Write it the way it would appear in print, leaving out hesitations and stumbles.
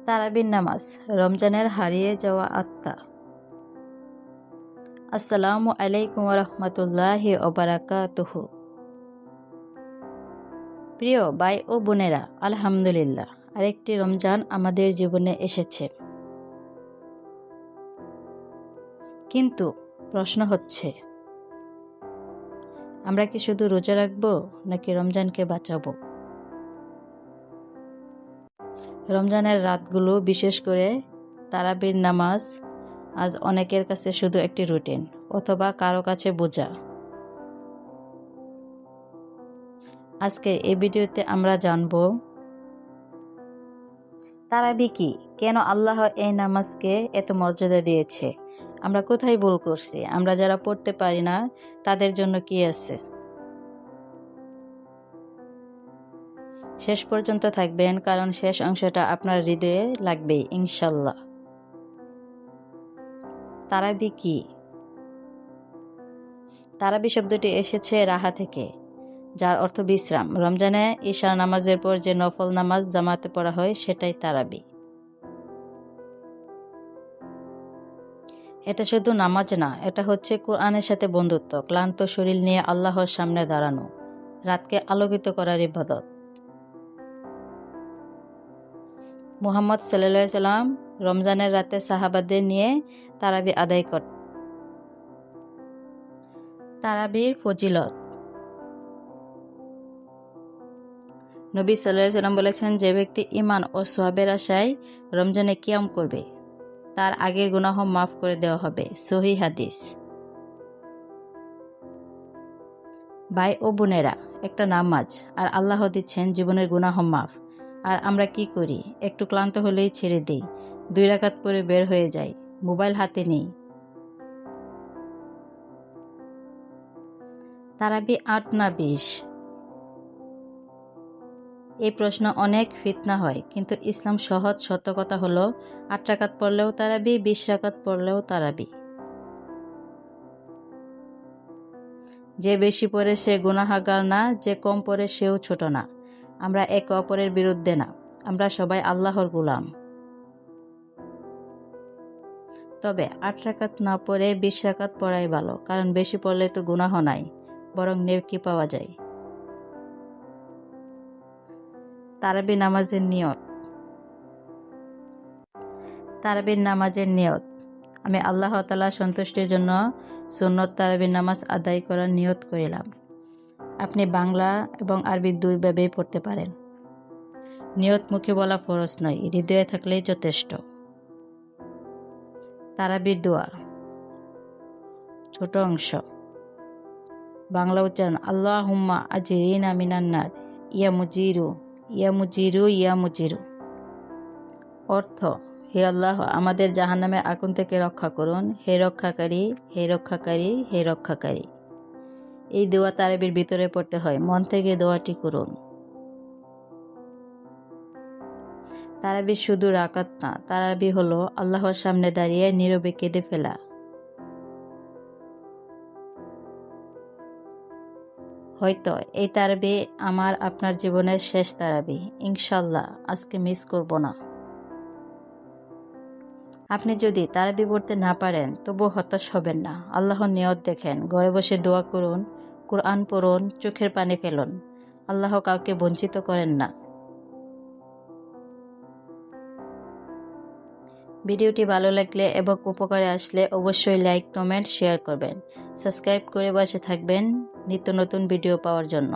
তারাবির নামাজ, রমজানের হারিয়ে যাওয়া আত্মা। আসসালামু আলাইকুম রহমতুল্লাহি ওবারাকাতুহু। প্রিয় ভাই ও বোনেরা, আলহামদুলিল্লাহ আরেকটি রমজান আমাদের জীবনে এসেছে। কিন্তু প্রশ্ন হচ্ছে, আমরা কি শুধু রোজা রাখবো নাকি রমজানকে বাঁচাবো? রমজানের রাতগুলো, বিশেষ করে তারাবির নামাজ, আজ অনেকের কাছে শুধু একটি রুটিন অথবা কারো কাছে বোঝা। আজকে এই ভিডিওতে আমরা জানব তারাবি কি, কেন আল্লাহ এই নামাজকে এত মর্যাদা দিয়েছে, আমরা কোথায় ভুল করছি, আমরা যারা পড়তে পারি না তাদের জন্য কি আছে। শেষ পর্যন্ত থাকবেন, কারণ শেষ অংশটা আপনার হৃদয়ে লাগবে ইনশাল্লাহ। তারাবি কি? তারাবি শব্দটি এসেছে রাহা থেকে, যার অর্থ বিশ্রাম। রমজানে ঈশা নামাজের পর যে নফল নামাজ জামাতে পড়া হয় সেটাই তারাবি। এটা শুধু নামাজ না, এটা হচ্ছে কোরআনের সাথে বন্ধুত্ব, ক্লান্ত শরীর নিয়ে আল্লাহর সামনে দাঁড়ানো, রাতকে আলোকিত করার ইবাদত। মুহাম্মদ সাল্লাল্লাহু আলাইহি সাল্লাম রমজানের রাতে সাহাবাদের নিয়ে তারাবি আদায় করতেন। তারাবির ফজিলত। নবী সাল্লাল্লাহু আলাইহি সাল্লাম বলেছেন, যে ব্যক্তি ঈমান ও সওয়াবের আশায় রমজানে কিয়াম করবে তার আগের গুনাহ মাফ করে দেওয়া হবে। সহিহ হাদিস। ভাই ও বোনেরা, একটা নামাজ আর আল্লাহ দিচ্ছেন জীবনের গুনাহ মাফ। আর আমরা কি করি? একটু ক্লান্ত হলেই ছেড়ে দিই, 2 রাকাত পরে বের হয়ে যাই, মোবাইল হাতে নেই। তারাবি 8 না 20? এই প্রশ্ন অনেক ফিতনা হয়, কিন্তু ইসলাম সহজ সত্য কথা হলো 8 রাকাত পড়লেও তারাবি, 20 রাকাত পড়লেও তারাবি। যে বেশি পড়ে সে গুনাহগার না, যে কম পড়ে সেও ছোট না। আমরা একে অপরের বিরুদ্ধে না, আমরা সবাই আল্লাহর গোলাম। তবে 8 রাকাত না পড়ে 20 রাকাত পড়াই ভালো, কারণ বেশি পড়লে তো গুনাহ নাই, বরং নেকি পাওয়া যায়। তারাবি নামাজের নিয়ত। তারাবির নামাজের নিয়ত। আমি আল্লাহ তাআলার সন্তুষ্টির জন্য সুন্নত তারাবির নামাজ আদায় করার নিয়ত করিলাম। আপনি বাংলা এবং আরবি 2 ভাবেই পড়তে পারেন। নিয়ত মুখে বলা ফরজ নয়, হৃদয়ে থাকলেই যথেষ্ট। তারাবির দোয়া। ছোট অংশ। বাংলা উচ্চারণ: আল্লাহুম্মা আজিরিনা মিনান নার, ইয়া মুজিরু ইয়া মুজিরু ইয়া মুজিরু। অর্থ: হে আল্লাহ, আমাদের জাহান্নামের আগুন থেকে রক্ষা করুন, হে রক্ষাকারী, হে রক্ষাকারী, হে রক্ষাকারী। এই দোয়া তারাবির ভিতরে পড়তে হয়, মন থেকে দোয়াটি করুন। তারাবি শুধু রাকাত না, তারাবি হলো আল্লাহর সামনে দাঁড়িয়ে নীরবে কেঁদে ফেলা। হয়তো এই তারাবি আমার আপনার জীবনের শেষ তারাবি। ইনশাল্লাহ আজকে মিস করব না। আপনি যদি তারাবি পড়তে না পারেন তবু হতাশ হবেন না। আল্লাহর নিয়ত দেখেন, ঘরে বসে দোয়া করুন, কোরআন পড়ুন, চোখের পানি ফেলুন। আল্লাহ কাউকে বঞ্চিত করেন না। ভিডিওটি ভালো লাগলে এবং উপকারে আসলে অবশ্যই লাইক, কমেন্ট, শেয়ার করবেন। সাবস্ক্রাইব করে বসে থাকবেন নিত্য নতুন ভিডিও পাওয়ার জন্য।